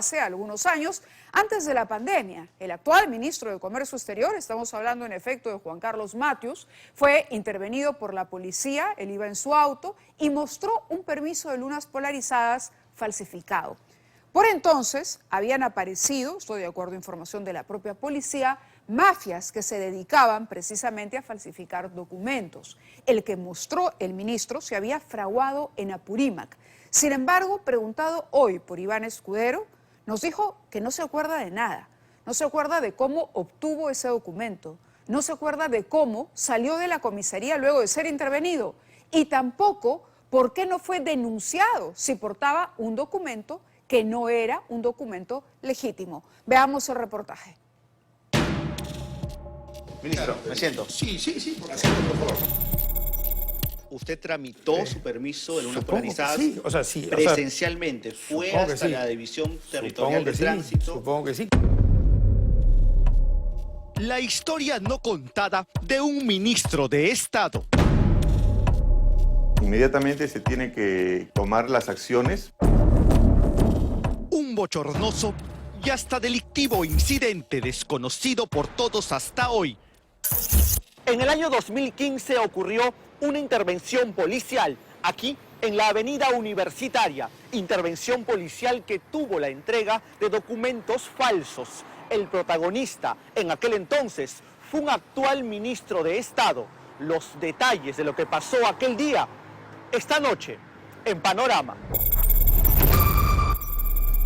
Hace algunos años, antes de la pandemia, el actual ministro de Comercio Exterior, estamos hablando en efecto de Juan Carlos Matius, fue intervenido por la policía, él iba en su auto y mostró un permiso de lunas polarizadas falsificado. Por entonces habían aparecido, estoy de acuerdo a información de la propia policía, mafias que se dedicaban precisamente a falsificar documentos. El que mostró el ministro se había fraguado en Apurímac. Sin embargo, preguntado hoy por Iván Escudero, nos dijo que no se acuerda de nada, no se acuerda de cómo obtuvo ese documento, no se acuerda de cómo salió de la comisaría luego de ser intervenido y tampoco por qué no fue denunciado si portaba un documento que no era un documento legítimo. Veamos el reportaje. Ministro, me siento. Sí, por favor. ¿Usted tramitó su permiso de lunas polarizadas Sí, o sea, sí, presencialmente? ¿Fue hasta la División Territorial de Tránsito? Supongo que sí. La historia no contada de un ministro de Estado. Inmediatamente se tiene que tomar las acciones. Un bochornoso y hasta delictivo incidente desconocido por todos hasta hoy. En el año 2015 ocurrió una intervención policial aquí en la avenida Universitaria. Intervención policial que tuvo la entrega de documentos falsos. El protagonista en aquel entonces fue un actual ministro de Estado. Los detalles de lo que pasó aquel día, esta noche, en Panorama.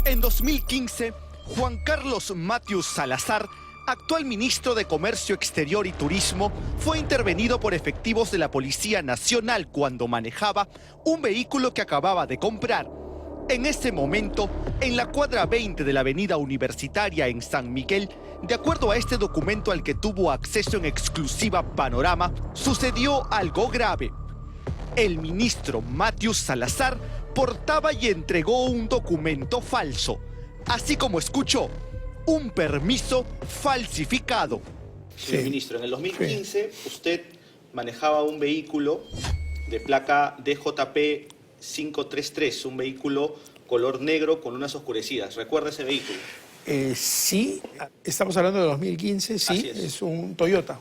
En 2015, Juan Carlos Matius Salazar, actual ministro de Comercio Exterior y Turismo, fue intervenido por efectivos de la Policía Nacional cuando manejaba un vehículo que acababa de comprar. En ese momento, en la cuadra 20 de la avenida Universitaria en San Miguel, de acuerdo a este documento al que tuvo acceso en exclusiva Panorama, sucedió algo grave. El ministro Matius Salazar portaba y entregó un documento falso, así como escuchó, un permiso falsificado. Sí, ministro, en el 2015 usted manejaba un vehículo de placa DJP 533, un vehículo color negro con lunas oscurecidas. ¿Recuerda ese vehículo? Sí, estamos hablando de 2015, sí, es un Toyota,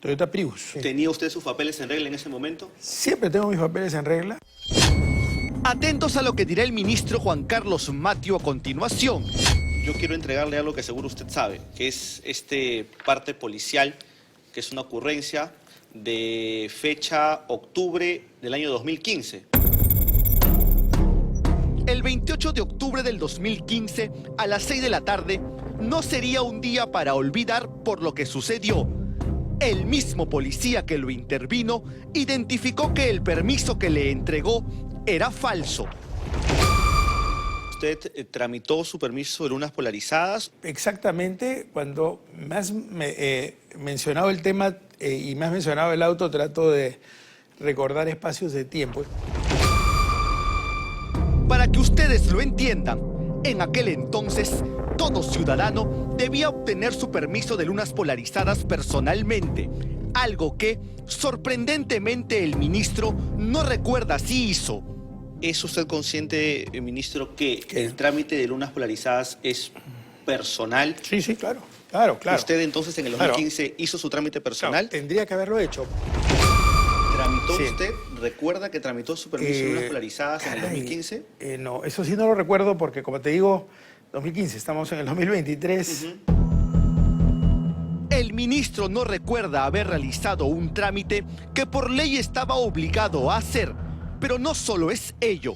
Toyota Prius. ¿Tenía usted sus papeles en regla en ese momento? Siempre tengo mis papeles en regla. Atentos a lo que dirá el ministro Juan Carlos Matius a continuación. Yo quiero entregarle algo que seguro usted sabe, que es este parte policial, que es una ocurrencia de fecha octubre del año 2015. El 28 de octubre del 2015, a las 6 de la tarde, no sería un día para olvidar por lo que sucedió. El mismo policía que lo intervino identificó que el permiso que le entregó era falso. ¿Usted tramitó su permiso de lunas polarizadas? Exactamente, cuando me has mencionado el tema y me has mencionado el auto, trato de recordar espacios de tiempo. Para que ustedes lo entiendan, en aquel entonces, todo ciudadano debía obtener su permiso de lunas polarizadas personalmente, algo que, sorprendentemente, el ministro no recuerda si hizo. ¿Es usted consciente, ministro, que el trámite de lunas polarizadas es personal? Sí, claro. ¿Usted entonces en el 2015 hizo su trámite personal? Claro, tendría que haberlo hecho. ¿Tramitó usted? ¿Recuerda que tramitó su permiso de lunas polarizadas en el 2015? No, eso sí no lo recuerdo porque, como te digo, 2015, estamos en el 2023. El ministro no recuerda haber realizado un trámite que por ley estaba obligado a hacer, pero no solo es ello.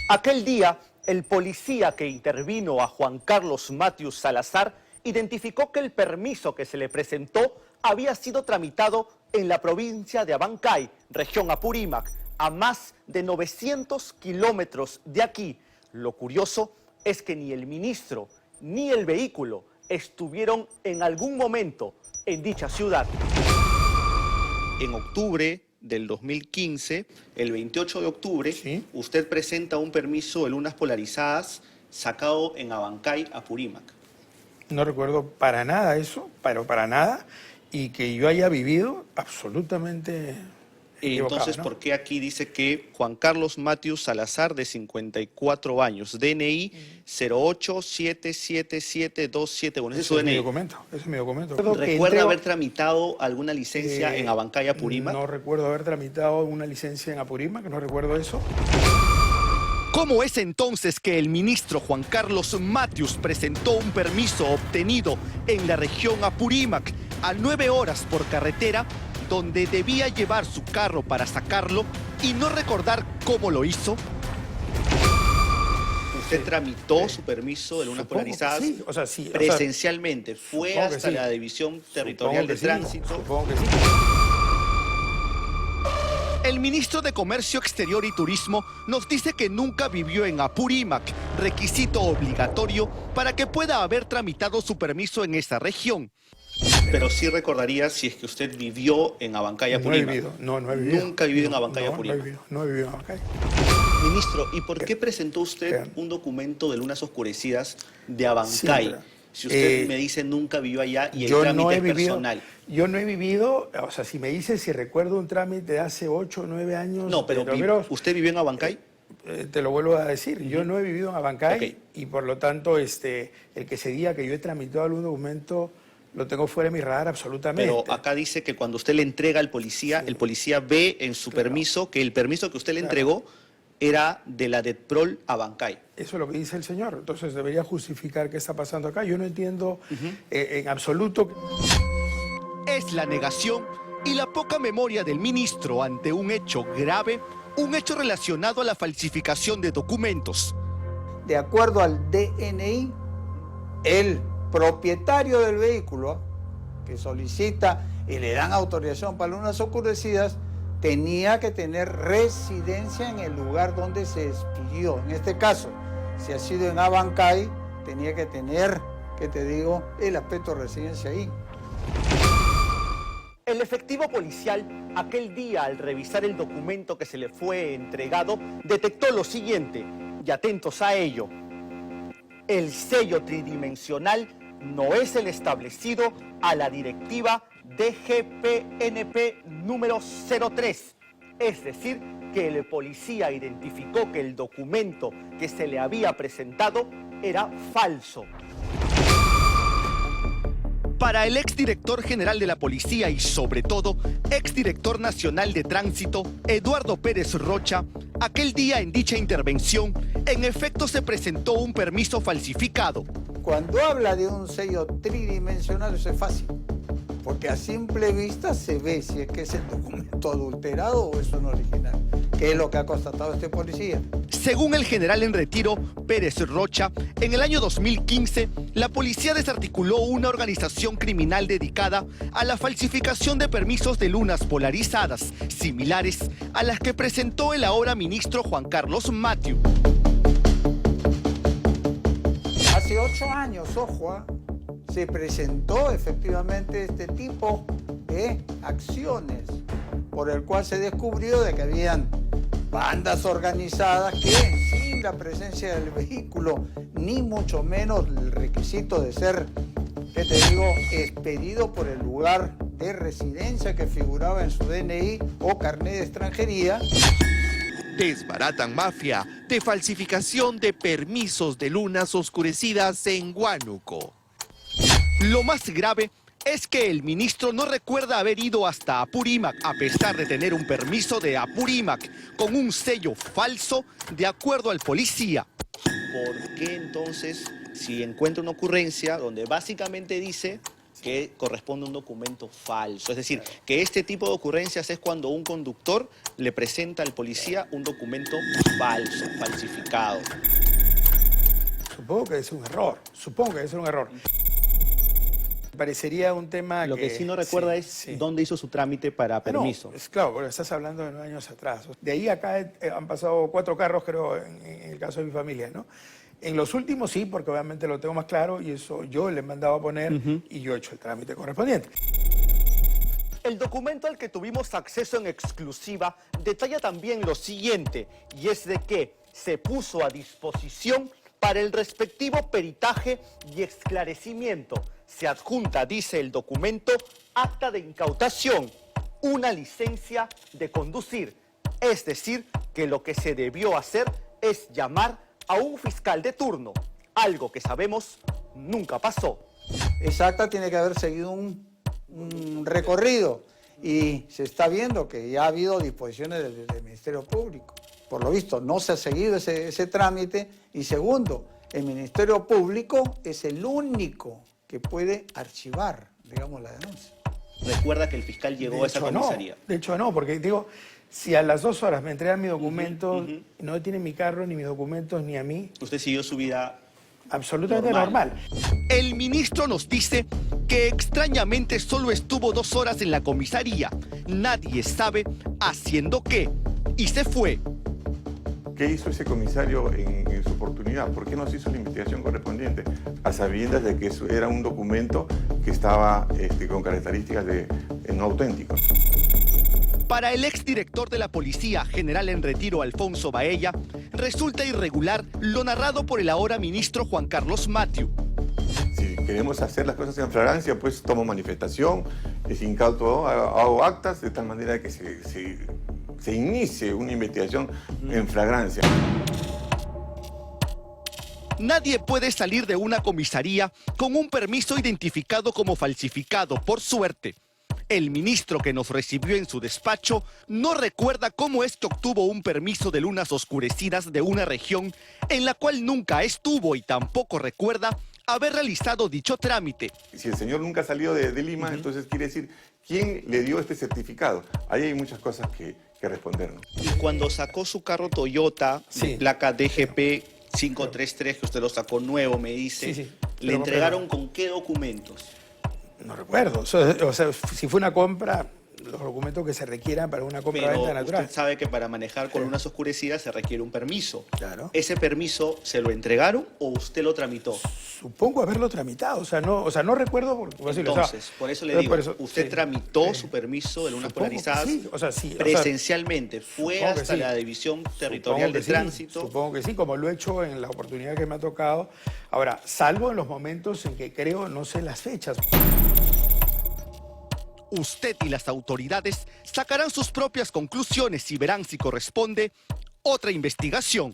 Aquel día, el policía que intervino a Juan Carlos Matius Salazar identificó que el permiso que se le presentó había sido tramitado en la provincia de Abancay, región Apurímac, a más de 900 kilómetros de aquí. Lo curioso es que ni el ministro ni el vehículo estuvieron en algún momento en dicha ciudad. En octubre del 2015, el 28 de octubre, ¿sí? Usted presenta un permiso de lunas polarizadas sacado en Abancay, Apurímac. No recuerdo para nada eso, pero para nada, y que yo haya vivido absolutamente equivocado, Entonces, ¿no? ¿por qué aquí dice que Juan Carlos Matius Salazar, de 54 años, DNI 0877727? Bueno, ese es su Ese es mi DNI. documento, ese es mi documento. ¿Recuerda haber tramitado alguna licencia en Abancay, Apurímac? No recuerdo haber tramitado una licencia en Apurímac, no recuerdo eso. ¿Cómo es entonces que el ministro Juan Carlos Matius presentó un permiso obtenido en la región Apurímac a 9 horas por carretera, donde debía llevar su carro para sacarlo y no recordar cómo lo hizo? ¿Usted tramitó su permiso de lunas Supongo que polarizadas sí, o sea, sí, o sea, presencialmente? ¿Fue supongo que hasta sí. la División Territorial de Tránsito? Supongo que sí. El ministro de Comercio Exterior y Turismo nos dice que nunca vivió en Apurímac, requisito obligatorio para que pueda haber tramitado su permiso en esa región. Pero sí recordaría si es que usted vivió en Abancay, No he Apurímac. vivido, no he vivido. Nunca ha vivido en No, Abancay, no, Apurímac. no he vivido en Abancay. Ministro, ¿y por qué presentó usted ¿Qué? un documento de lunas oscurecidas de Abancay? Sí, pero, si usted me dice nunca vivió allá y el Yo trámite no he es vivido, personal. yo no he vivido, o sea, si me dices si recuerdo un trámite de hace 8 o 9 años. No, pero ¿usted vivió en Abancay? Te lo vuelvo a decir, yo no he vivido en Abancay Ok. y por lo tanto el que se diga que yo he tramitado algún documento lo tengo fuera de mi radar absolutamente. Pero acá dice que cuando usted le entrega al policía, el policía ve en su permiso que el permiso que usted le entregó era de la DETPROL Abancay. Eso es lo que dice el señor, entonces debería justificar qué está pasando acá. Yo no entiendo en absoluto. Es la negación y la poca memoria del ministro ante un hecho grave, un hecho relacionado a la falsificación de documentos. De acuerdo al DNI, el propietario del vehículo que solicita y le dan autorización para lunas oscurecidas tenía que tener residencia en el lugar donde se expidió. En este caso, si ha sido en Abancay, tenía que tener, ¿qué te digo?, el aspecto de residencia ahí. El efectivo policial, aquel día al revisar el documento que se le fue entregado, detectó lo siguiente, y atentos a ello. El sello tridimensional no es el establecido a la directiva DGPNP número 03. Es decir, que el policía identificó que el documento que se le había presentado era falso. Para el exdirector general de la policía y sobre todo exdirector nacional de tránsito, Eduardo Pérez Rocha, aquel día en dicha intervención, en efecto se presentó un permiso falsificado. Cuando habla de un sello tridimensional, eso es fácil, porque a simple vista se ve si es que es el documento adulterado o es un original, que es lo que ha constatado este policía. Según el general en retiro, Pérez Rocha, en el año 2015, la policía desarticuló una organización criminal dedicada a la falsificación de permisos de lunas polarizadas, similares a las que presentó el ahora ministro Juan Carlos Matius. Hace 8 años, ojo, se presentó efectivamente este tipo de acciones, por el cual se descubrió de que habían bandas organizadas que sin la presencia del vehículo, ni mucho menos el requisito de ser, ¿qué te digo?, expedido por el lugar de residencia que figuraba en su DNI o carnet de extranjería. Desbaratan mafia de falsificación de permisos de lunas oscurecidas en Huánuco. Lo más grave es que el ministro no recuerda haber ido hasta Apurímac a pesar de tener un permiso de Apurímac con un sello falso de acuerdo al policía. ¿Por qué entonces, si encuentra una ocurrencia donde básicamente dice que corresponde a un documento falso? Es decir, que este tipo de ocurrencias es cuando un conductor le presenta al policía un documento falso, falsificado. Supongo que es un error, Parecería un tema Lo que sí no recuerda es dónde hizo su trámite para permiso. No, es claro, porque estás hablando de 9 años atrás. De ahí acá han pasado 4 carros, creo, en el caso de mi familia, ¿no? En los últimos sí, porque obviamente lo tengo más claro y eso yo le he mandado a poner y yo he hecho el trámite correspondiente. El documento al que tuvimos acceso en exclusiva detalla también lo siguiente, y es de que se puso a disposición para el respectivo peritaje y esclarecimiento. Se adjunta, dice el documento, acta de incautación, una licencia de conducir. Es decir, que lo que se debió hacer es llamar a un fiscal de turno, algo que sabemos nunca pasó. Esa acta tiene que haber seguido un recorrido y se está viendo que ya ha habido disposiciones del Ministerio Público. Por lo visto, no se ha seguido ese trámite. Y segundo, el Ministerio Público es el único que puede archivar, digamos, la denuncia. Recuerda que el fiscal llegó a esa comisaría. De hecho, no, porque digo, si a las 2 horas me entregan mi documento, no detienen mi carro, ni mis documentos, ni a mí. Usted siguió su vida Absolutamente normal. El ministro nos dice que extrañamente solo estuvo 2 horas en la comisaría. Nadie sabe haciendo qué. Y se fue. ¿Qué hizo ese comisario en su oportunidad? ¿Por qué no se hizo la investigación correspondiente? A sabiendas de que eso era un documento que estaba con características de no auténticos. Para el exdirector de la Policía, general en retiro Alfonso Baella, resulta irregular lo narrado por el ahora ministro Juan Carlos Mathieu. Si queremos hacer las cosas en flagrancia, pues tomo manifestación, incauto, hago actas, de tal manera que se inicie una investigación en flagrancia. Nadie puede salir de una comisaría con un permiso identificado como falsificado, por suerte. El ministro que nos recibió en su despacho no recuerda cómo es que obtuvo un permiso de lunas oscurecidas de una región en la cual nunca estuvo y tampoco recuerda haber realizado dicho trámite. Si el señor nunca ha salido de Lima, entonces quiere decir, ¿quién le dio este certificado? Ahí hay muchas cosas que respondernos. Y cuando sacó su carro Toyota, placa DGP 533, que usted lo sacó nuevo, me dice, ¿le entregaron con qué documentos? No recuerdo. O sea, si fue una compra, los documentos que se requieran para una compra-venta natural. Usted sabe que para manejar columnas oscurecidas se requiere un permiso. Claro. ¿Ese permiso se lo entregaron o usted lo tramitó? Supongo haberlo tramitado. O sea, no recuerdo. Entonces, por eso le digo, usted tramitó su permiso de lunas polarizadas presencialmente. Fue hasta la División Territorial de Tránsito. Supongo que sí, como lo he hecho en la oportunidad que me ha tocado. Ahora, salvo en los momentos en que creo, no sé las fechas. Usted y las autoridades sacarán sus propias conclusiones y verán si corresponde otra investigación.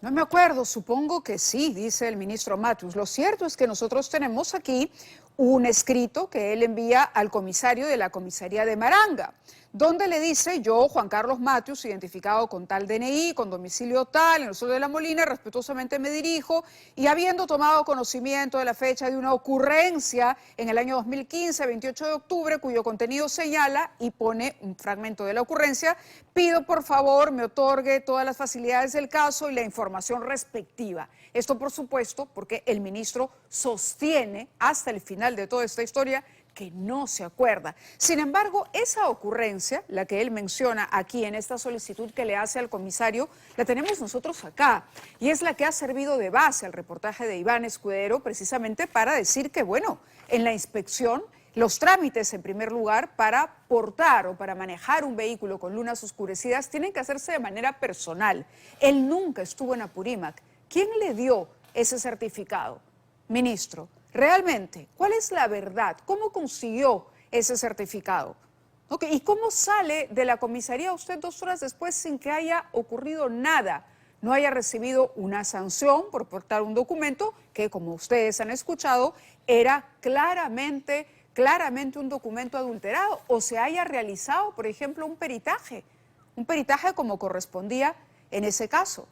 No me acuerdo, supongo que sí, dice el ministro Mathieu. Lo cierto es que nosotros tenemos aquí un escrito que él envía al comisario de la comisaría de Maranga, donde le dice: yo, Juan Carlos Mathieu, identificado con tal DNI, con domicilio tal, en el sur de La Molina, respetuosamente me dirijo, y habiendo tomado conocimiento de la fecha de una ocurrencia en el año 2015, 28 de octubre, cuyo contenido señala y pone un fragmento de la ocurrencia, pido por favor me otorgue todas las facilidades del caso y la información respectiva. Esto, por supuesto, porque el ministro sostiene hasta el final de toda esta historia que no se acuerda. Sin embargo, esa ocurrencia, la que él menciona aquí en esta solicitud que le hace al comisario, la tenemos nosotros acá, y es la que ha servido de base al reportaje de Iván Escudero, precisamente para decir que, bueno, en la inspección, los trámites, en primer lugar, para portar o para manejar un vehículo con lunas oscurecidas tienen que hacerse de manera personal. Él nunca estuvo en Apurímac. ¿Quién le dio ese certificado? Ministro, realmente, ¿cuál es la verdad? ¿Cómo consiguió ese certificado? ¿Y cómo sale de la comisaría usted 2 horas después sin que haya ocurrido nada? No haya recibido una sanción por portar un documento que, como ustedes han escuchado, era claramente un documento adulterado, o se haya realizado, por ejemplo, un peritaje como correspondía en ese caso.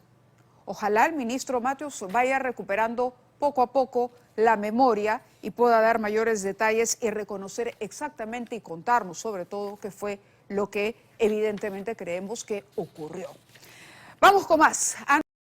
Ojalá el ministro Mathieu vaya recuperando poco a poco la memoria y pueda dar mayores detalles y reconocer exactamente y contarnos sobre todo qué fue lo que evidentemente creemos que ocurrió. Vamos con más.